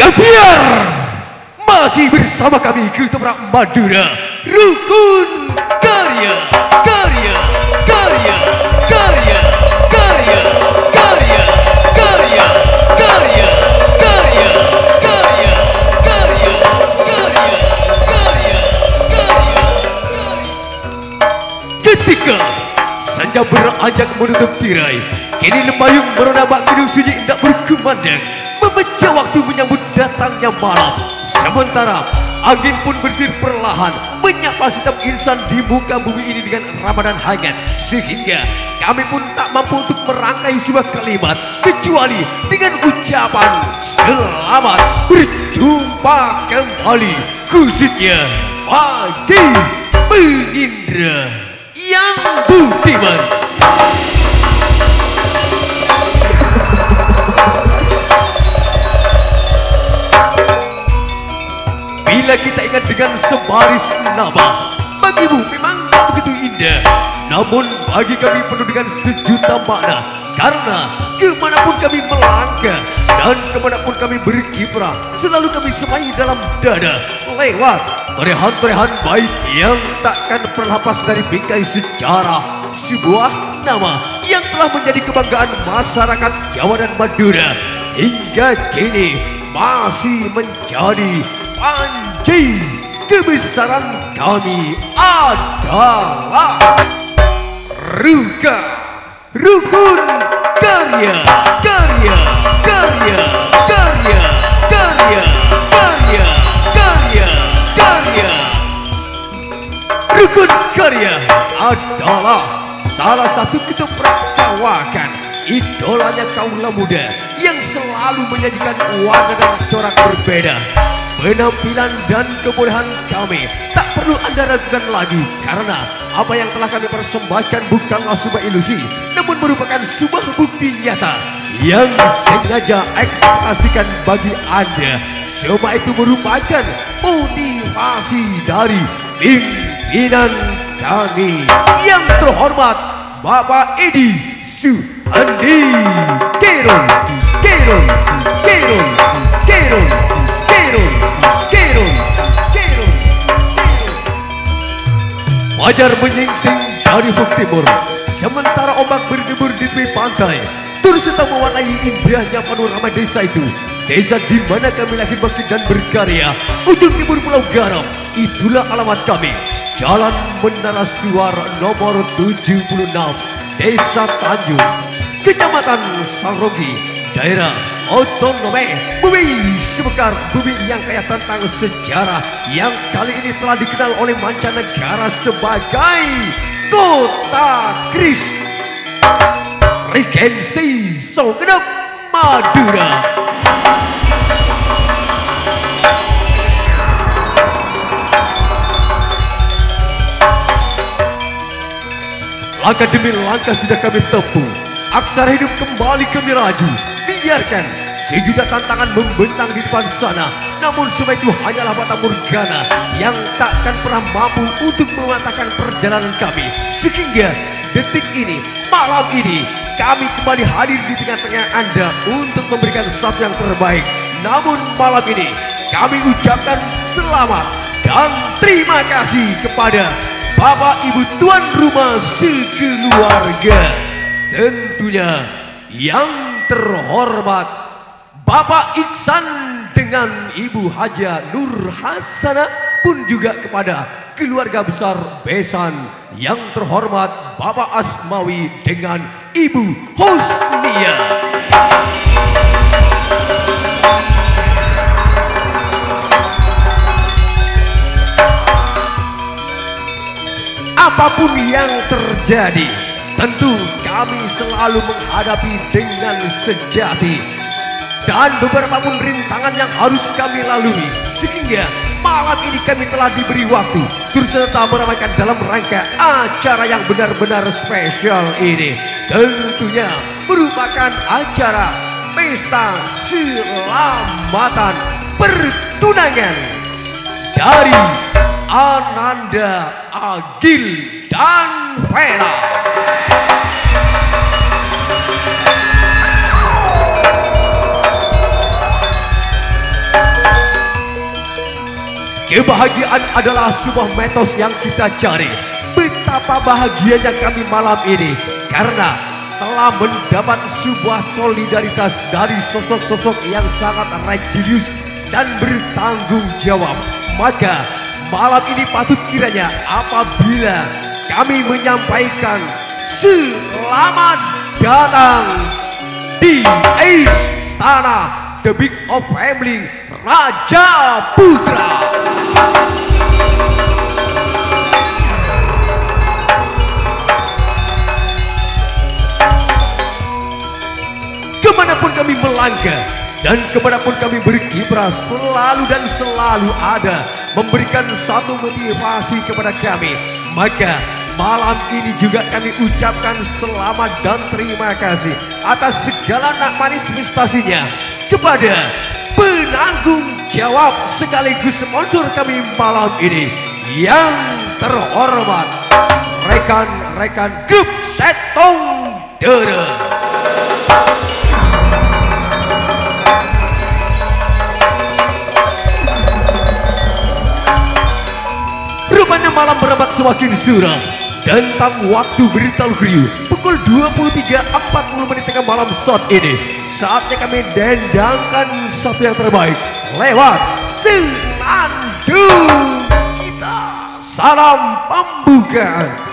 Gabiar masih bersama kami Ketoprak Madura, Rukun Karya, Karya, Karya, Karya, Karya, Karya, Karya, Karya, Karya, Karya, Karya, Karya, Karya, Karya. Ketika senja beranjak menutup tirai, kini lembayung merona bak gedung sunyi hendak berkumandang, memecah waktu menyambut datangnya malam. Sementara angin pun bersir perlahan menyapa setiap insan di muka bumi ini dengan Ramadan hangat, sehingga kami pun tak mampu untuk merangkai sebuah kalimat kecuali dengan ucapan selamat berjumpa kembali, khususnya bagi penginderah yang budiman. Bila kita ingat dengan sebaris nama, bagimu memang tak begitu indah, namun bagi kami penuh dengan sejuta makna. Karena kemanapun kami melangkah dan kemanapun kami berkiprah, selalu kami semai dalam dada lewat torehan-torehan baik yang takkan pernah lepas dari bingkai sejarah. Sebuah nama yang telah menjadi kebanggaan masyarakat Jawa dan Madura hingga kini masih menjadi panji kebesaran kami adalah Rukun Karya, Karya, Karya, Karya, Karya, Karya, Karya, Karya. Rukun Karya adalah salah satu ketoprak kawakan, idolanya kaum muda yang selalu menyajikan warna dan corak berbeda. Penampilan dan kebolehan kami tak perlu Anda ragukan lagi, karena apa yang telah kami persembahkan bukanlah sebuah ilusi, namun merupakan sebuah bukti nyata yang sengaja ekspresikan bagi Anda. Semua itu merupakan motivasi dari pimpinan kami yang terhormat Bapak Edi Suhandi Keron, Keron, Keron, Keron, Keron, Keron, Keron. Fajar menyingsing dari ufuk timur, sementara ombak berdebur di tepi pantai, turut serta mewarnai indahnya panorama desa itu. Desa di mana kami lahir bangkit dan berkarya, ujung timur Pulau Garam. Itulah alamat kami, Jalan Menara Suara nomor 76, Desa Tanjung, Kecamatan Sarogi, Daerah Otonomi Bumi Sebekar, bumi yang kaya tentang sejarah, yang kali ini telah dikenal oleh mancanegara sebagai Kota Kris Regensi Songenep Madura. Langkah demi langkah sudah kami tempuh, aksara hidup kembali kami raju. Biarkan sejuta tantangan membentang di depan sana, namun semua itu hanyalah mata morgana yang takkan pernah mampu untuk mematahkan perjalanan kami. Sehingga detik ini, malam ini, kami kembali hadir di tengah-tengah Anda untuk memberikan sesuatu yang terbaik. Namun malam ini kami ucapkan selamat dan terima kasih kepada Bapak Ibu tuan rumah sekeluarga, tentunya yang terhormat Bapak Iksan dengan Ibu Haja Nur Hasanah, pun juga kepada keluarga besar besan yang terhormat Bapak Asmawi dengan Ibu Husnia. Apapun yang terjadi, tentu kami selalu menghadapi dengan sejati, dan beberapa pun rintangan yang harus kami lalui, sehingga malam ini kami telah diberi waktu turut serta meramaikan dalam rangka acara yang benar-benar spesial ini. Tentunya merupakan acara pesta selamatan pertunangan dari Ananda Agil dan Vela. kebahagiaan adalah sebuah mitos yang kita cari. Betapa bahagianya kami malam ini karena telah mendapat sebuah solidaritas dari sosok-sosok yang sangat religius dan bertanggung jawab. Maka malam ini patut kiranya apabila kami menyampaikan selamat datang di Istana The Big of Family Raja Putra. Kemanapun kami melangkah dan kemanapun kami berkiprah, selalu dan selalu ada memberikan satu motivasi kepada kami. Maka malam ini juga kami ucapkan selamat dan terima kasih atas segala nak manis prestasinya kepada penanggung jawab sekaligus sponsor kami malam ini yang terhormat rekan-rekan grup Setong Dere. Rupanya malam berobat semakin suram dan tentang waktu berita Lugriu pukul 23.40 tengah malam saat ini. Saatnya kami dendangkan satu yang terbaik lewat senandung kita. Salam pembukaan.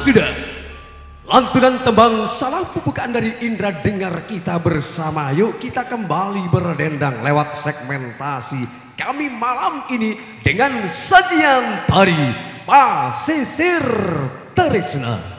Sudah lantunan tembang salam pembukaan dari Indra dengar kita bersama. Yuk kita kembali berdendang lewat segmentasi kami malam ini dengan sajian tari Pasisir Tresna.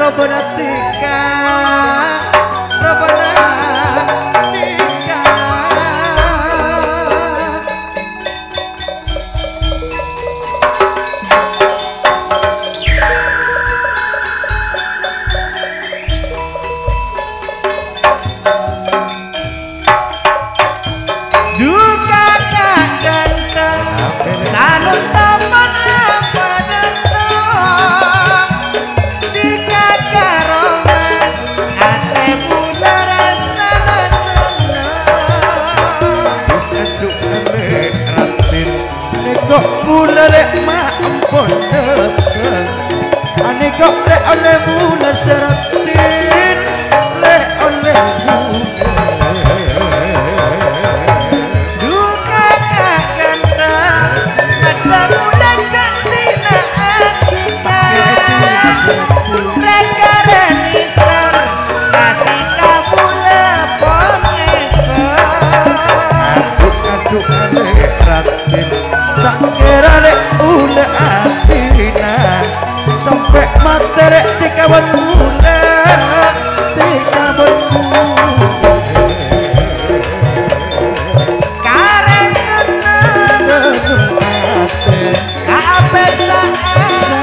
robana tika robana tika duka ganteng sanun taman apa datang tiga karongan ate mula rasa senang aduk ane ratin kok mula lek ma ampun dekat ane kok lek oleh mula seratin lek oleh tak kira lek ule atina sampai mati lek tikawan ule tikawan kare senang ate kape saumuran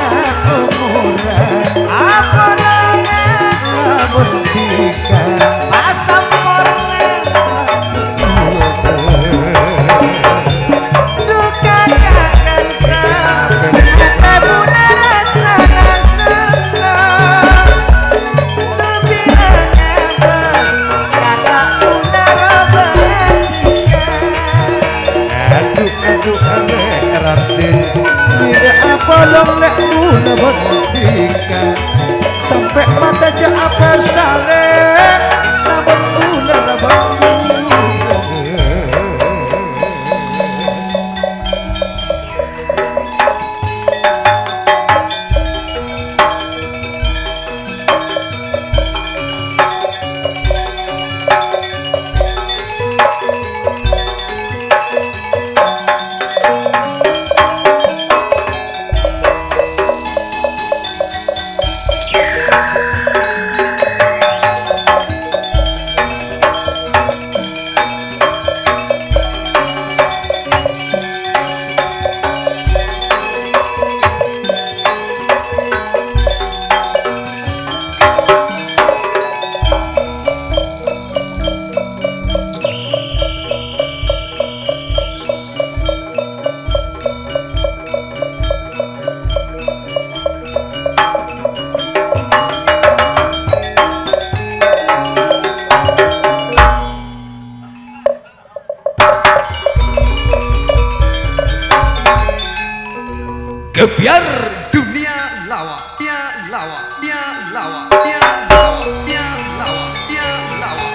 apa lamun tika pasang bolong lek mula bertika sampai mata je apa sale namun mula labang Gebiar dunia lawa, dia lawa, dia lawa.